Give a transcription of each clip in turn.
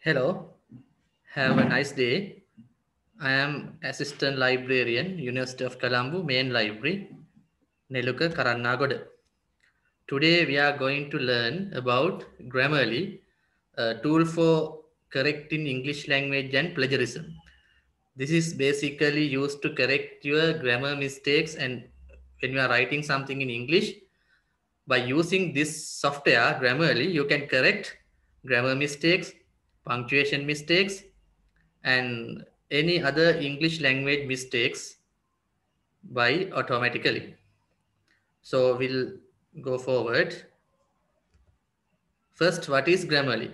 Hello, have a nice day. I am Assistant Librarian, University of Colombo, Main Library, Neluka Karannagoda. Today we are going to learn about Grammarly, a tool for correcting English language and plagiarism. This is basically used to correct your grammar mistakes and when you are writing something in English, by using this software, Grammarly, you can correct grammar mistakes, punctuation mistakes, and any other English language mistakes by automatically. So we'll go forward. First, what is Grammarly?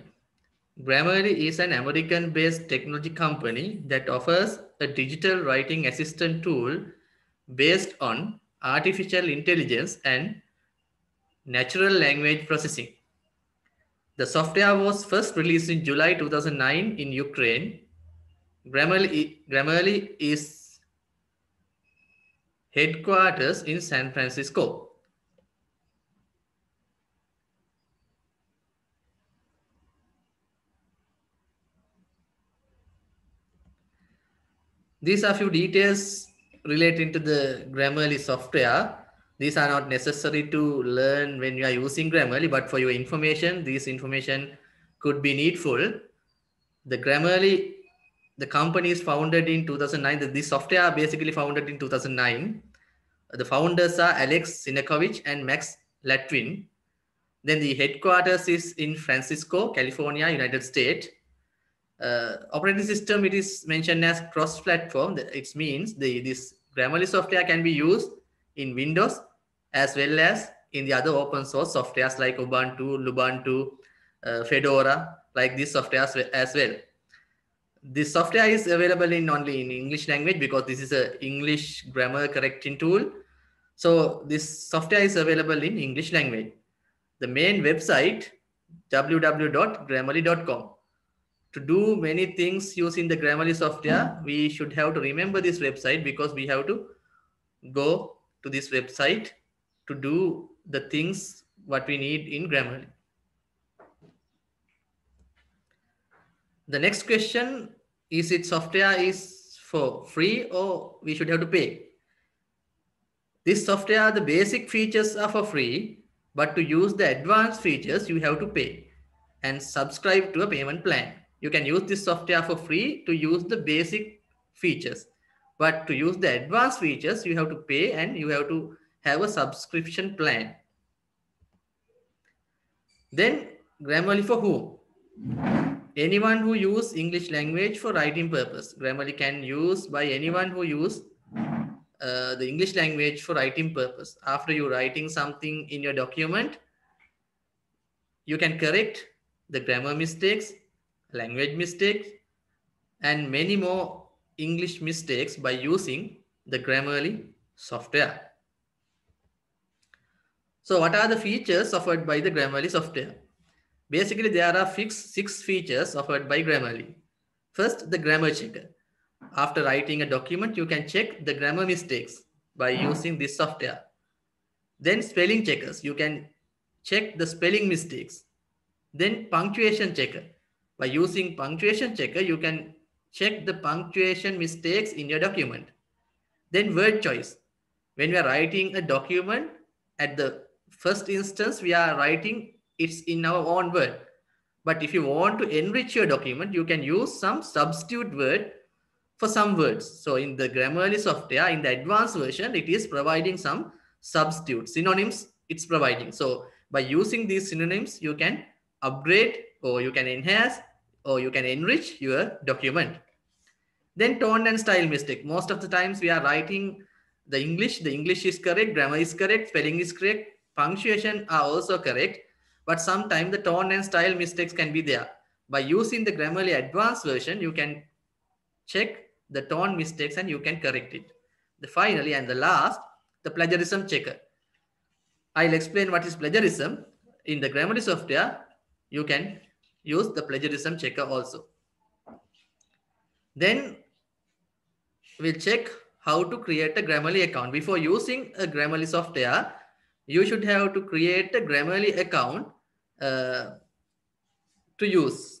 Grammarly is an American-based technology company that offers a digital writing assistant tool based on artificial intelligence and natural language processing. The software was first released in July 2009 in Ukraine. Grammarly is headquarters in San Francisco. These are few details relating to the Grammarly software. These are not necessary to learn when you are using Grammarly, but for your information, this information could be needful. The Grammarly, the company is founded in 2009. This software basically founded in 2009. The founders are Alex Sinekovich and Max Latwin. Then the headquarters is in Francisco, California, United States. Operating system, it is mentioned as cross-platform. It means this Grammarly software can be used in Windows as well as in the other open source softwares like Ubuntu, Lubuntu, Fedora, like this software as well. This software is available in only in English language because this is a English grammar correcting tool. So this software is available in English language. The main website, www.grammarly.com. To do many things using the Grammarly software, we should have to remember this website because we have to go to this website to do the things what we need in Grammarly. The next question is, it software is for free or we should have to pay? This software, the basic features are for free, but to use the advanced features, you have to pay and subscribe to a payment plan. You can use this software for free to use the basic features, but to use the advanced features, you have to pay and you have to have a subscription plan. Then Grammarly for whom? Anyone who use English language for writing purpose. Grammarly can use by anyone who use the English language for writing purpose. After you writing something in your document, you can correct the grammar mistakes, language mistakes, and many more English mistakes by using the Grammarly software. So what are the features offered by the Grammarly software? Basically, there are six features offered by Grammarly. First, the grammar checker. After writing a document, you can check the grammar mistakes by using this software. Then spelling checkers. You can check the spelling mistakes. Then punctuation checker. By using punctuation checker, you can check the punctuation mistakes in your document. Then word choice. When we are writing a document, at the first instance, we are writing it's in our own word. But if you want to enrich your document, you can use some substitute word for some words. So in the Grammarly software, in the advanced version, it is providing some substitute synonyms it's providing. So by using these synonyms, you can upgrade or you can enhance or you can enrich your document. Then tone and style mistake. Most of the times we are writing the English is correct, grammar is correct, spelling is correct, punctuation are also correct, but sometimes the tone and style mistakes can be there. By using the Grammarly advanced version, you can check the tone mistakes and you can correct it. Finally, and the last, the plagiarism checker. I'll explain what is plagiarism. In the Grammarly software, you can use the plagiarism checker also. Then we'll check how to create a Grammarly account. Before using a Grammarly software, you should have to create a Grammarly account to use.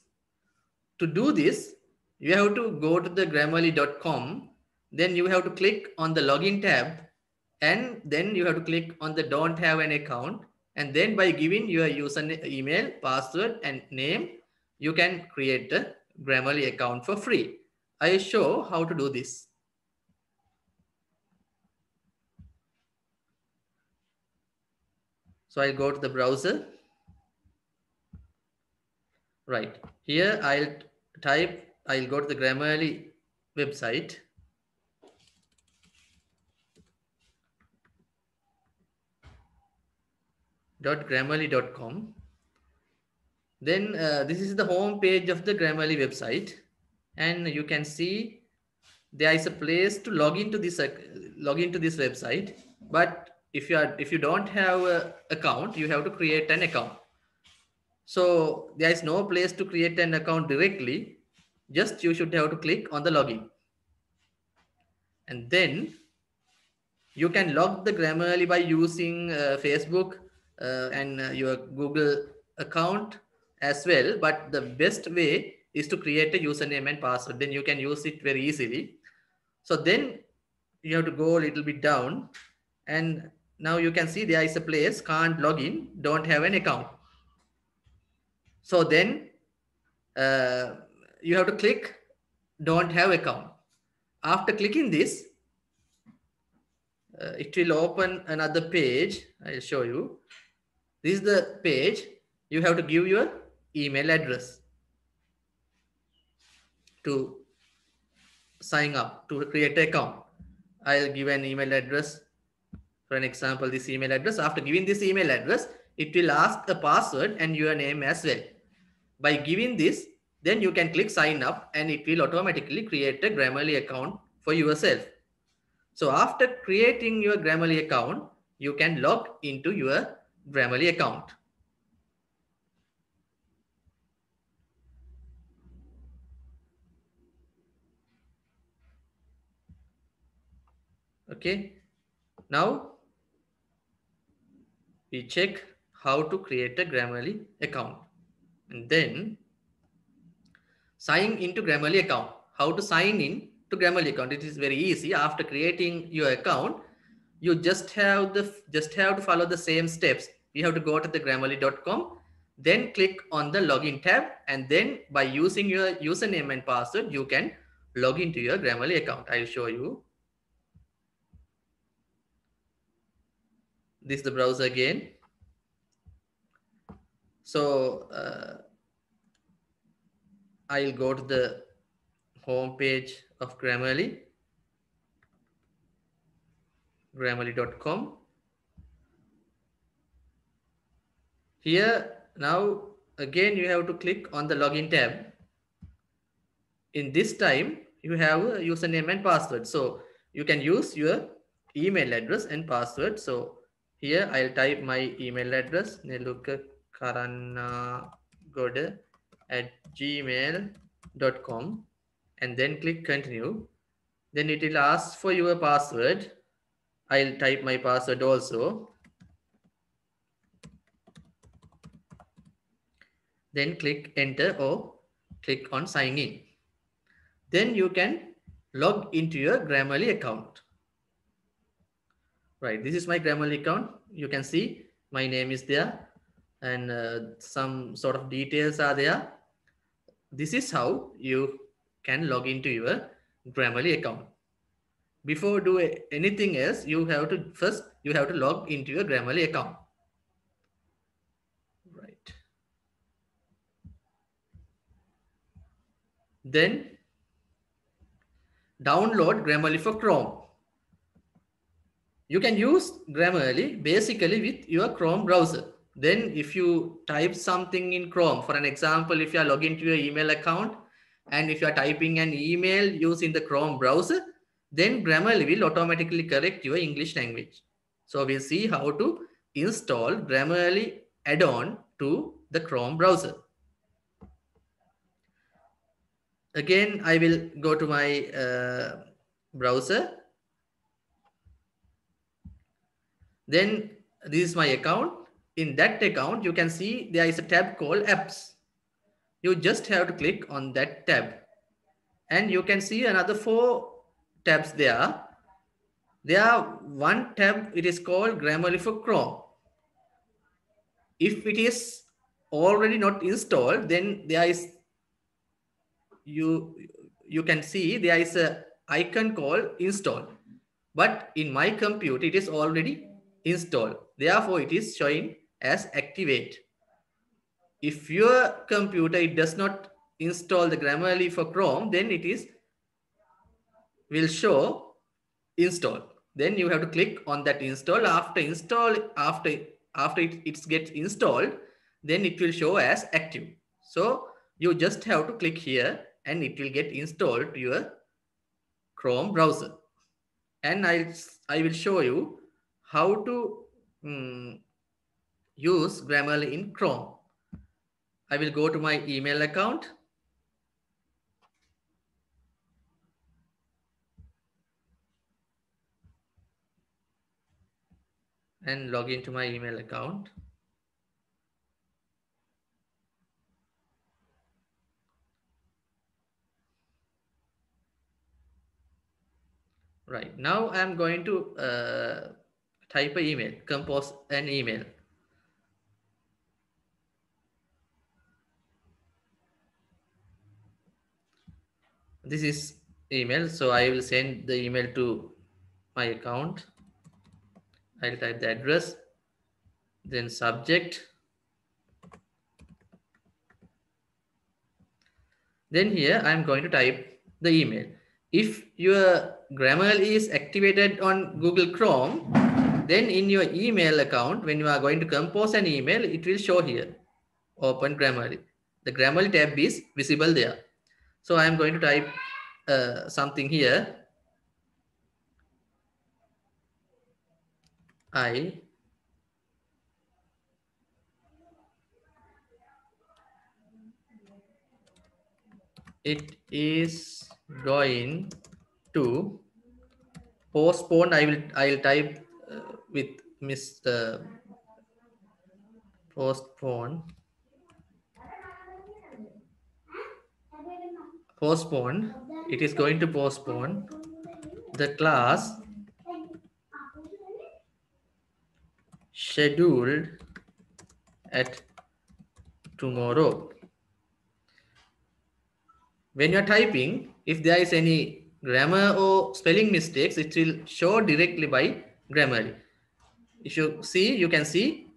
To do this, you have to go to the grammarly.com. Then you have to click on the login tab, and then you have to click on the don't have an account. And then by giving your username, email, password, and name, you can create a Grammarly account for free. I show how to do this. So I'll go to the browser. Right here, I'll go to the Grammarly website. .grammarly.com. Then this is the home page of the Grammarly website, and you can see there is a place to log into this website. But if you don't have an account, you have to create an account. So there is no place to create an account directly. Just you should have to click on the login, and then you can log the Grammarly by using Facebook and your Google account as well. But the best way is to create a username and password. Then you can use it very easily. So then you have to go a little bit down, and now you can see there is a place, can't log in, don't have an account. So then you have to click don't have account. After clicking this, it will open another page. I'll show you. This is the page. You have to give your email address to sign up, to create an account. I'll give an email address. For an example, this email address. After giving this email address, it will ask a password and your name as well. By giving this, then you can click sign up, and it will automatically create a Grammarly account for yourself. So after creating your Grammarly account, you can log into your Grammarly account. Okay. Now we check how to create a Grammarly account, and then sign into Grammarly account. How to sign in to Grammarly account? It is very easy. After creating your account, you just have to follow the same steps. You have to go to the grammarly.com, then click on the login tab, and then by using your username and password, you can log into your Grammarly account. I'll show you. This is the browser again. So I'll go to the home page of Grammarly, grammarly.com. Here now again you have to click on the login tab. In this time you have a username and password, so you can use your email address and password. So here I'll type my email address, nelukakarannagoda@gmail.com, and then click continue. Then it will ask for your password. I'll type my password also. Then click enter or click on sign in. Then you can log into your Grammarly account. Right, this is my Grammarly account. You can see my name is there, and some sort of details are there. This is how you can log into your Grammarly account. Before do anything else, you have to log into your Grammarly account. Right. Then download Grammarly for Chrome. You can use Grammarly basically with your Chrome browser. Then if you type something in Chrome, for an example, if you are logging into your email account, and if you are typing an email using the Chrome browser, then Grammarly will automatically correct your English language. So we'll see how to install Grammarly add-on to the Chrome browser. Again, I will go to my browser. Then this is my account. In that account, you can see there is a tab called apps. you just have to click on that tab. And you can see another 4 tabs there. There are one tab, it is called Grammarly for Chrome. If it is already not installed, then there is you can see there is a icon called install. But in my computer, it is already installed. Therefore, it is showing as activate. If your computer it does not install the Grammarly for Chrome, then it is will show install. Then you have to click on that install. After it gets installed, then it will show as active. So you just have to click here and it will get installed to your Chrome browser. And I will show you how to use Grammarly in Chrome. I will go to my email account. And log into my email account. Right, now I'm going to type an email, compose an email. This is email, so I will send the email to my account. I'll type the address, then subject. Then here I'm going to type the email. If your Grammarly is activated on Google Chrome, then in your email account, when you are going to compose an email, it will show here, open Grammarly. The Grammarly tab is visible there. So I'm going to type something here. It is going to postpone. I'll type with Mr. Postpone. Postpone. It is going to postpone the class scheduled at tomorrow. When you're typing, if there is any grammar or spelling mistakes, it will show directly by Grammarly. If you see, you can see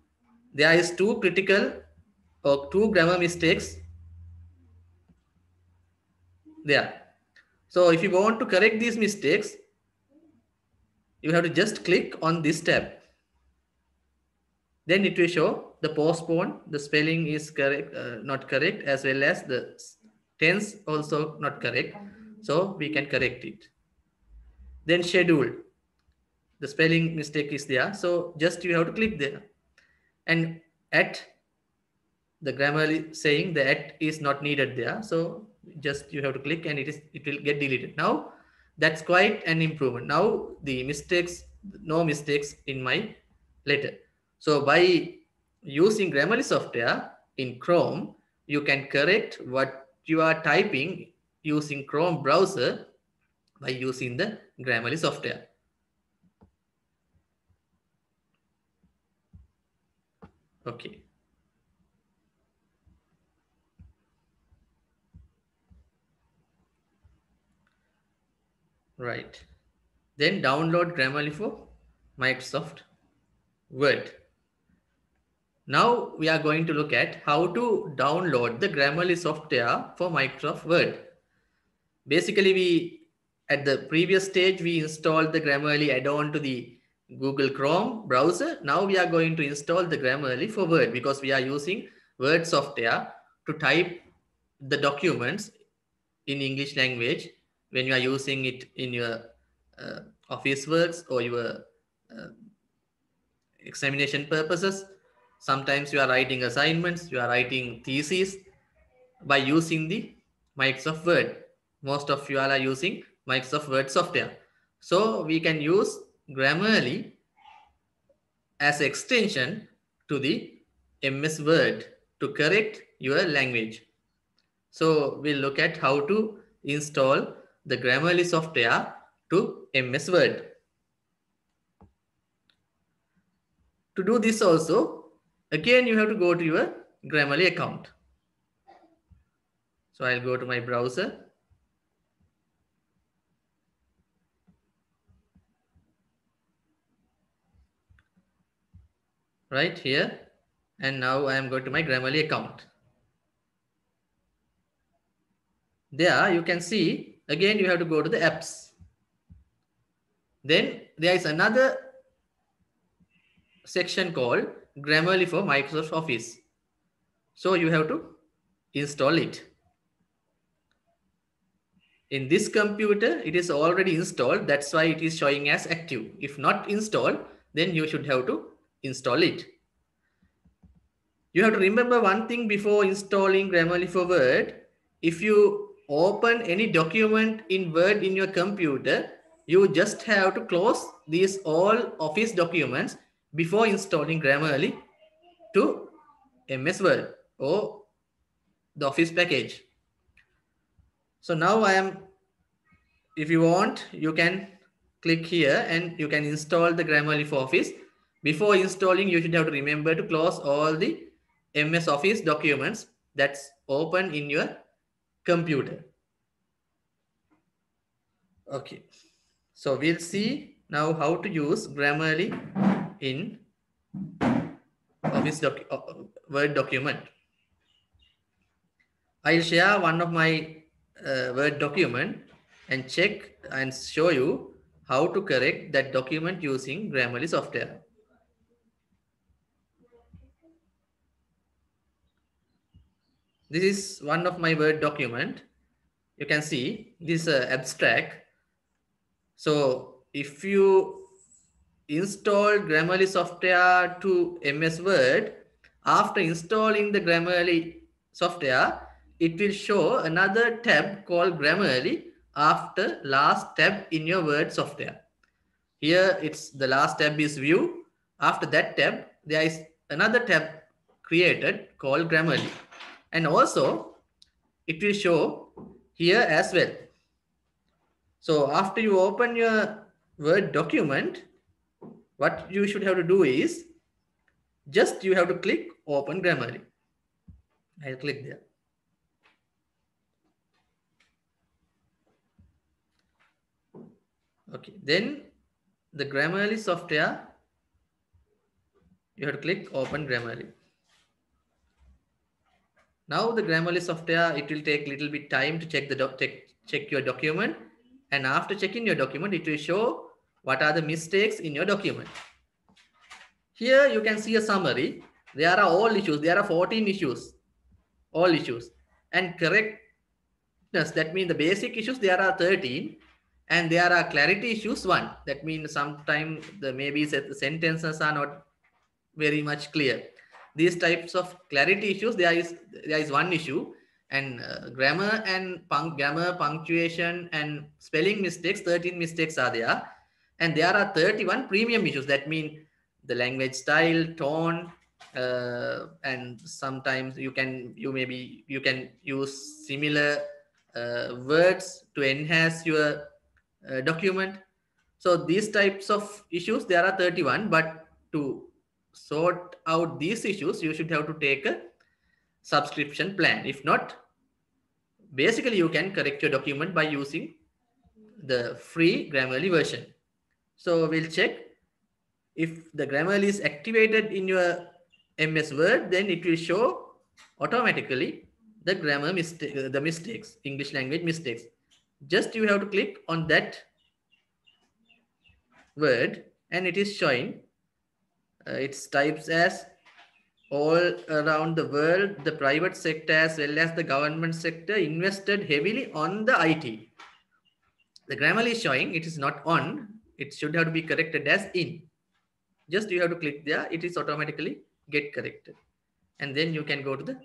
there is 2 critical or 2 grammar mistakes there. So if you want to correct these mistakes, you have to just click on this tab. Then it will show the postpone, the spelling is correct, not correct, as well as the tense also not correct. So we can correct it. Then schedule, the spelling mistake is there. So just you have to click there. And at, the Grammarly saying the at is not needed there. So just you have to click and it will get deleted. Now that's quite an improvement. Now the mistakes, no mistakes in my letter. So by using Grammarly software in Chrome, you can correct what you are typing using Chrome browser by using the Grammarly software. Okay. Right. Then download Grammarly for Microsoft Word. Now we are going to look at how to download the Grammarly software for Microsoft Word. Basically, at the previous stage, we installed the Grammarly add-on to the Google Chrome browser. Now we are going to install the Grammarly for Word because we are using Word software to type the documents in English language when you are using it in your office works or your examination purposes. Sometimes you are writing assignments, you are writing theses by using the Microsoft Word. Most of you all are using Microsoft Word software. So we can use Grammarly as extension to the MS Word to correct your language. So we'll look at how to install the Grammarly software to MS Word. To do this also, again you have to go to your Grammarly account. So I'll go to my browser. Right here. And now I am going to my Grammarly account. There you can see, again you have to go to the apps. Then there is another section called Grammarly for Microsoft Office. So you have to install it. In this computer, it is already installed. That's why it is showing as active. If not installed, then you should have to install it. You have to remember one thing before installing Grammarly for Word. If you open any document in Word in your computer, you just have to close these all Office documents before installing Grammarly to MS Word or the Office package. So now if you want, you can click here and you can install the Grammarly for Office. Before installing, you should have to remember to close all the MS Office documents that's open in your computer. Okay, so we'll see now how to use Grammarly in Office Word document. I'll share one of my Word document and check and show you how to correct that document using Grammarly software. This is one of my Word document. You can see this abstract. So if you install Grammarly software to MS Word, after installing the Grammarly software, it will show another tab called Grammarly after last tab in your Word software. Here it's the last tab is View. After that tab, there is another tab created called Grammarly. And also it will show here as well. So after you open your Word document, what you should have to do is just you have to click open Grammarly. I'll click there. Okay, then the Grammarly software, you have to click open Grammarly. Now the Grammarly software, it will take a little bit time to check the check your document, and after checking your document, it will show what are the mistakes in your document. Here you can see a summary. There are all issues. There are 14 issues, all issues, and correctness. That means the basic issues there are 13, and there are clarity issues 1. That means sometimes maybe the sentences are not very much clear. These types of clarity issues, there is one issue, and grammar punctuation and spelling mistakes, 13 mistakes are there, and there are 31 premium issues. That means the language style, tone, and sometimes you can use similar words to enhance your document. So these types of issues, there are 31, but to sort out these issues, you should have to take a subscription plan. If not, basically you can correct your document by using the free Grammarly version. So we'll check if the Grammarly is activated in your MS Word, then it will show automatically the grammar mistake, the mistakes, English language mistakes. Just you have to click on that word and it is showing its types as all around the world, the private sector as well as the government sector invested heavily on the IT. The Grammarly is showing it is not on. It should have to be corrected as in. Just you have to click there. It is automatically get corrected. And then you can go to the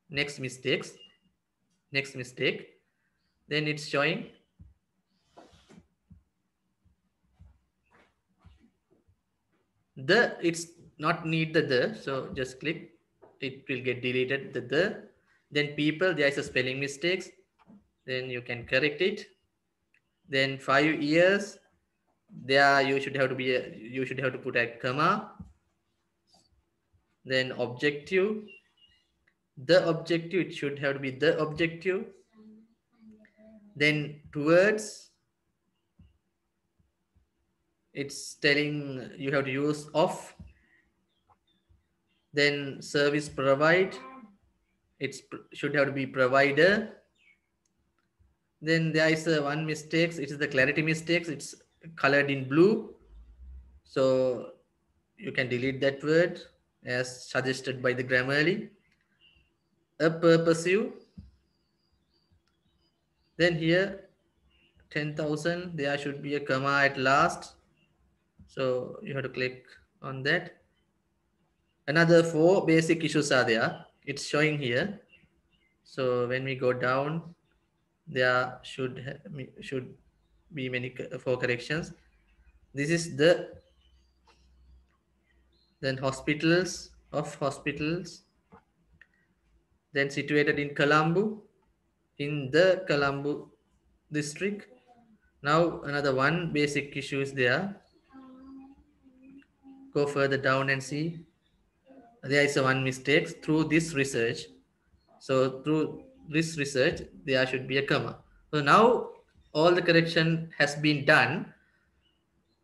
next mistakes. Next mistake. Then it's showing it's not need the, so just click, it will get deleted the. Then people, there is a spelling mistakes. Then you can correct it. Then 5 years, there you should have to put a comma. Then objective, the objective, it should have to be the objective. Then towards, it's telling you have to use of. Then service provide, it should have to be provider. Then there is one mistakes, it is the clarity mistakes, it's colored in blue. So you can delete that word as suggested by the Grammarly. A purposive. Then here 10,000, there should be a comma at last. So you have to click on that. Another 4 basic issues are there. It's showing here. So when we go down, there should be many 4 corrections. This is the then hospitals of hospitals. Then situated in Colombo, in the Colombo district. Now another one basic issue is there. Go further down and see. There is a one mistake through this research. So through this research, there should be a comma. So now all the correction has been done.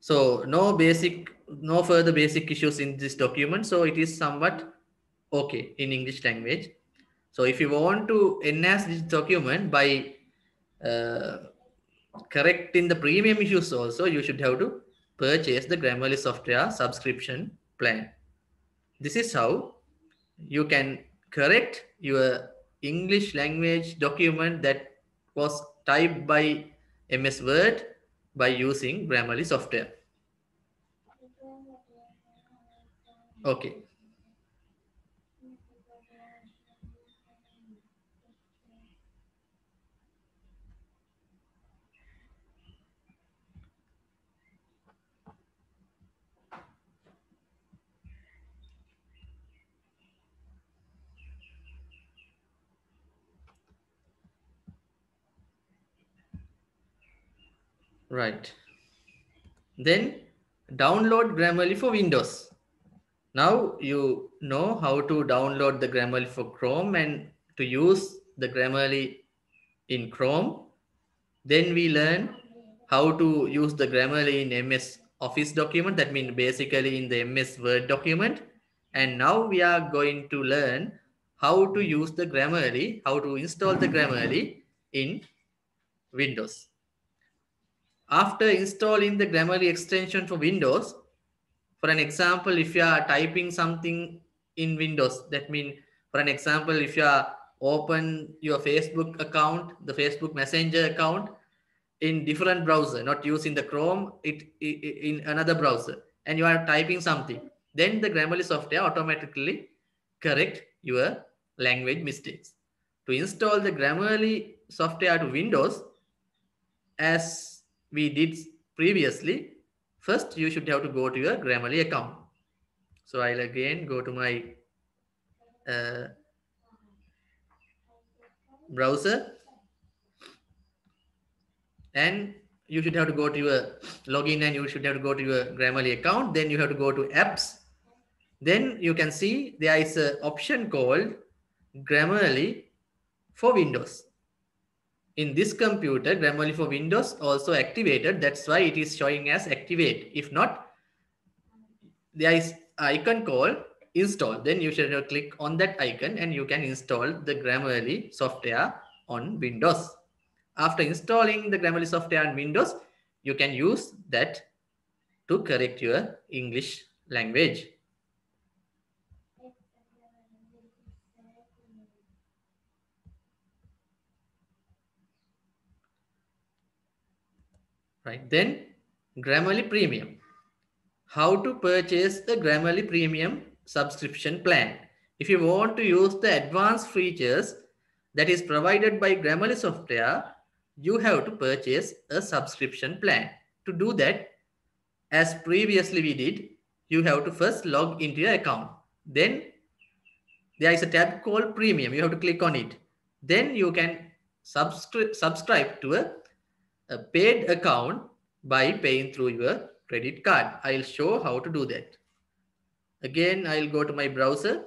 So no further basic issues in this document. So it is somewhat okay in English language. So if you want to enhance this document by correcting the premium issues also, you should have to purchase the Grammarly software subscription plan. This is how you can correct your English language document that was typed by MS Word by using Grammarly software. Okay. Right. Then download Grammarly for Windows. Now you know how to download the Grammarly for Chrome and to use the Grammarly in Chrome. Then we learn how to use the Grammarly in MS Office document. That means basically in the MS Word document. And now we are going to learn how to use the Grammarly, how to install the Grammarly in Windows. After installing the Grammarly extension for Windows, for an example, if you are typing something in Windows, that means, for an example, if you are open your Facebook account, the Facebook Messenger account in different browser, not using the Chrome, in another browser, and you are typing something, then the Grammarly software automatically correct your language mistakes. To install the Grammarly software to Windows, as we did previously, first you should have to go to your Grammarly account. So I'll again go to my browser, and you should have to go to your login, and you should have to go to your Grammarly account. Then you have to go to apps. Then you can see there is an option called Grammarly for Windows. In this computer, Grammarly for Windows also activated. That's why it is showing as activate. If not, there is icon called install. Then you should click on that icon and you can install the Grammarly software on Windows. After installing the Grammarly software on Windows, you can use that to correct your English language. Right, then Grammarly Premium. How to purchase the Grammarly Premium subscription plan. If you want to use the advanced features that is provided by Grammarly software, you have to purchase a subscription plan. To do that, as previously we did, you have to first log into your account. Then there is a tab called Premium. You have to click on it. Then you can subscribe to a paid account by paying through your credit card. I'll show how to do that. Again, I'll go to my browser.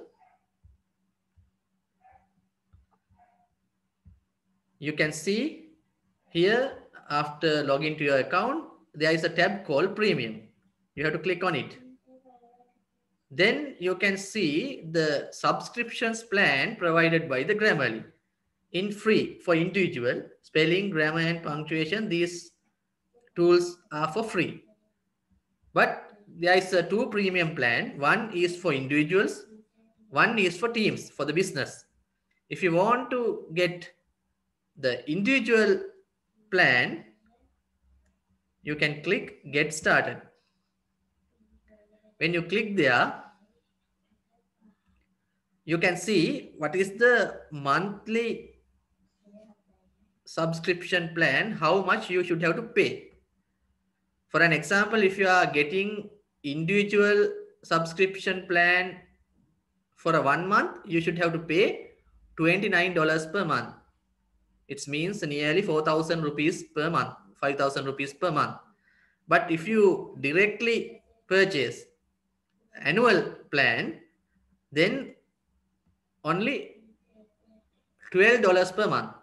You can see here, after login to your account, there is a tab called Premium. You have to click on it. Then you can see the subscriptions plan provided by the Grammarly. In free for individual, spelling, grammar, and punctuation, these tools are for free. But there is a 2 premium plan. One is for individuals, one is for teams, for the business. If you want to get the individual plan, you can click Get Started. When you click there, you can see what is the monthly subscription plan, how much you should have to pay. For an example, if you are getting individual subscription plan for a 1 month, you should have to pay $29 per month. It means nearly 4,000 rupees per month, 5,000 rupees per month. But if you directly purchase annual plan, then only $12 per month.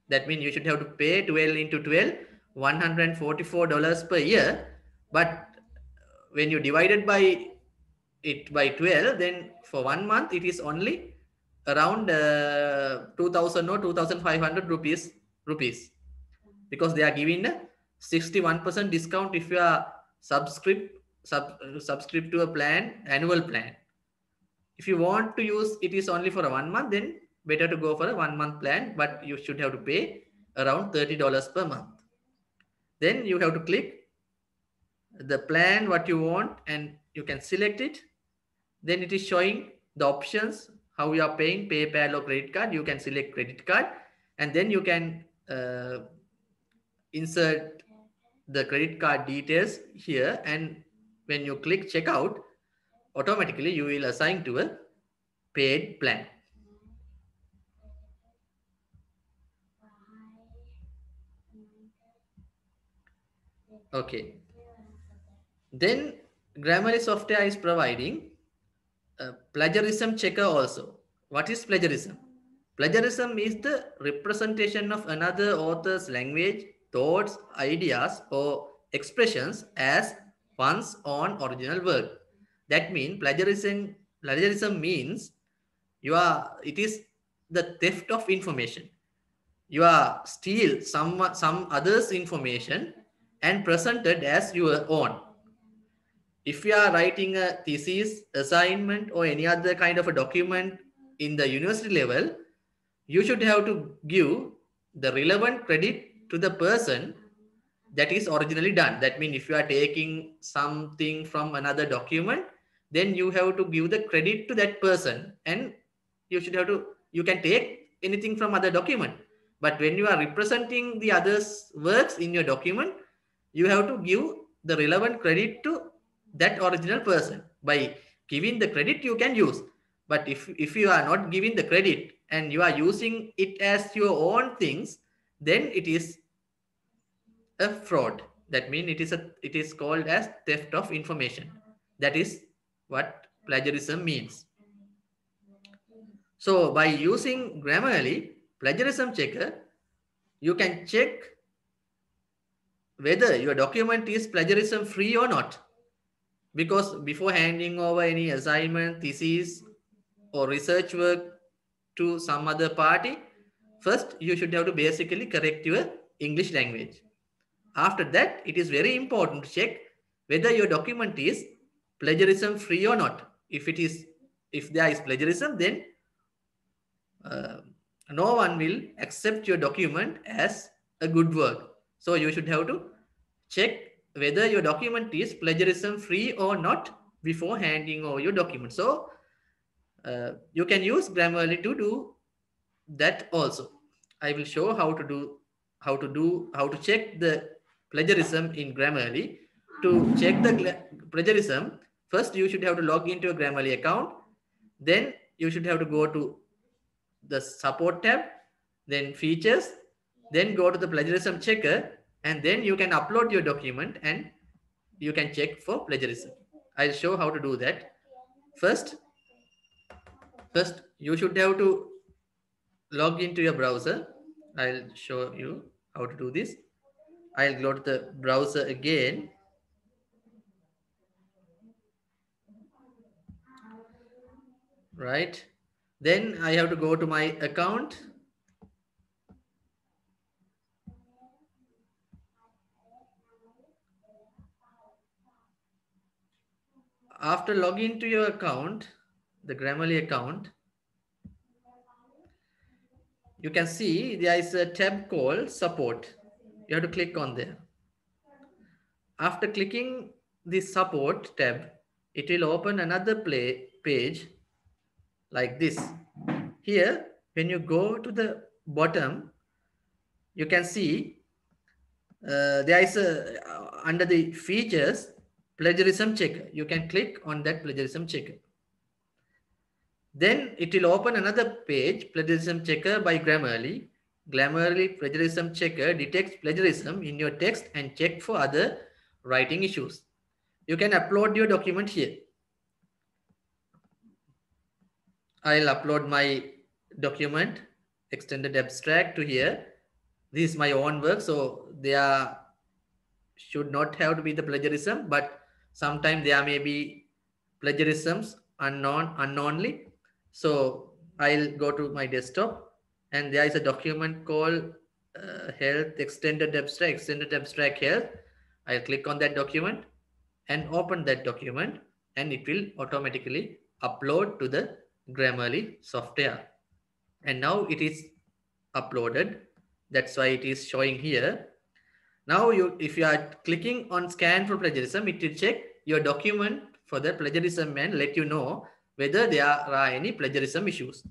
That means you should have to pay 12 into 12, $144 per year. But when you divide it by 12, then for 1 month, it is only around 2,000 or 2,500 rupees. Because they are giving a 61% discount if you are subscribe to a plan, annual plan. If you want to use it is only for a 1 month, then better to go for a 1 month plan, but you should have to pay around $30 per month. Then you have to click the plan what you want and you can select it. Then it is showing the options, how you are paying, PayPal or credit card. You can select credit card and then you can insert the credit card details here, and when you click checkout, automatically you will assign to a paid plan. Okay. Then Grammarly software is providing a plagiarism checker also. What is plagiarism? Plagiarism is the representation of another author's language, thoughts, ideas, or expressions as one's own original work. That means plagiarism means it is the theft of information. You are steal some other's information and presented as your own. If you are writing a thesis, assignment, or any other kind of a document in the university level, you should have to give the relevant credit to the person that is originally done. That means if you are taking something from another document, then you have to give the credit to that person, and you can take anything from other document. But when you are representing the others' works in your document, you have to give the relevant credit to that original person. By giving the credit, you can use. But if you are not giving the credit and you are using it as your own things, then it is a fraud. That means it is called as theft of information. That is what plagiarism means. So by using Grammarly plagiarism checker, you can check whether your document is plagiarism free or not. Because before handing over any assignment, thesis, or research work to some other party, first you should have to basically correct your English language. After that, it is very important to check whether your document is plagiarism free or not. If there is plagiarism, then no one will accept your document as a good work. So you should have to check whether your document is plagiarism free or not before handing over your document. So you can use Grammarly to do that also. I will show how to check the plagiarism in Grammarly. To check the plagiarism, first you should have to log into a Grammarly account. Then you should have to go to the support tab, then features, then go to the plagiarism checker, and then you can upload your document and you can check for plagiarism. I'll show how to do that. First you should have to log into your browser. I'll show you how to do this. I'll go to the browser again. Right. Then I have to go to my account. After logging to your account, the Grammarly account, you can see there is a tab called support. You have to click on there. After clicking the support tab, it will open another page like this. Here, when you go to the bottom, you can see there is a under the features plagiarism checker. You can click on that plagiarism checker. Then it will open another page, plagiarism checker by Grammarly. Grammarly plagiarism checker detects plagiarism in your text and check for other writing issues. You can upload your document here. I'll upload my document, extended abstract, to here. This is my own work, so there should not have to be the plagiarism, but sometimes there may be plagiarisms unknownly. So I'll go to my desktop, and there is a document called health extended abstract health. I'll click on that document and open that document, and it will automatically upload to the Grammarly software. And now it is uploaded. That's why it is showing here. Now if you are clicking on scan for plagiarism, it will check your document for the plagiarism and let you know whether there are any plagiarism issues.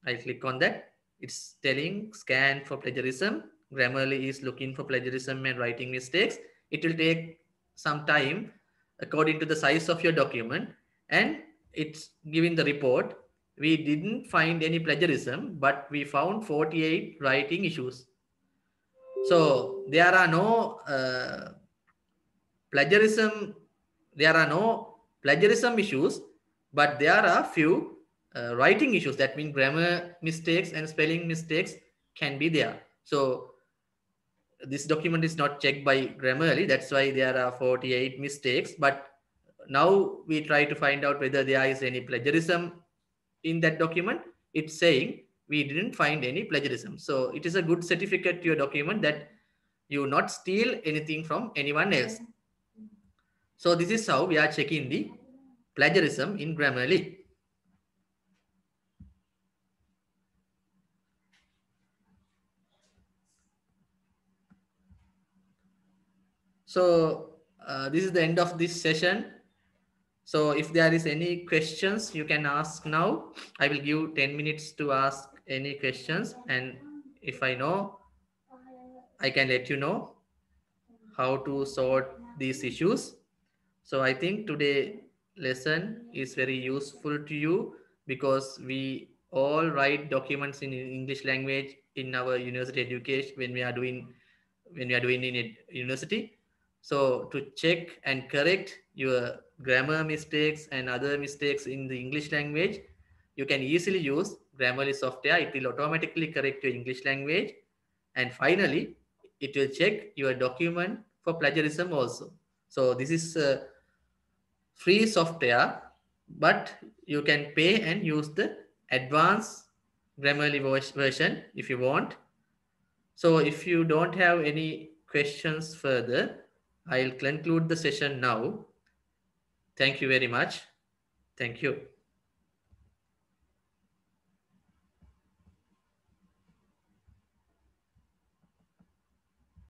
I click on that. It's telling scan for plagiarism. Grammarly is looking for plagiarism and writing mistakes. It will take some time according to the size of your document, and it's giving the report. We didn't find any plagiarism, but we found 48 writing issues. So there are no plagiarism issues, but there are few writing issues. That means grammar mistakes and spelling mistakes can be there. So this document is not checked by Grammarly. That's why there are 48 mistakes. But now we try to find out whether there is any plagiarism in that document. It's saying we didn't find any plagiarism. So it is a good certificate to your document that you not steal anything from anyone else. So this is how we are checking the plagiarism in Grammarly. So this is the end of this session. So if there is any questions, you can ask now. I will give 10 minutes to ask any questions. And if I know, I can let you know how to sort these issues. So I think today lesson is very useful to you, because we all write documents in English language in our university education when we are doing in university. So to check and correct your grammar mistakes and other mistakes in the English language, you can easily use Grammarly software. It will automatically correct your English language. And finally, it will check your document for plagiarism also. So this is free software, but you can pay and use the advanced Grammarly version if you want. So if you don't have any questions further, I'll conclude the session now. Thank you very much. Thank you.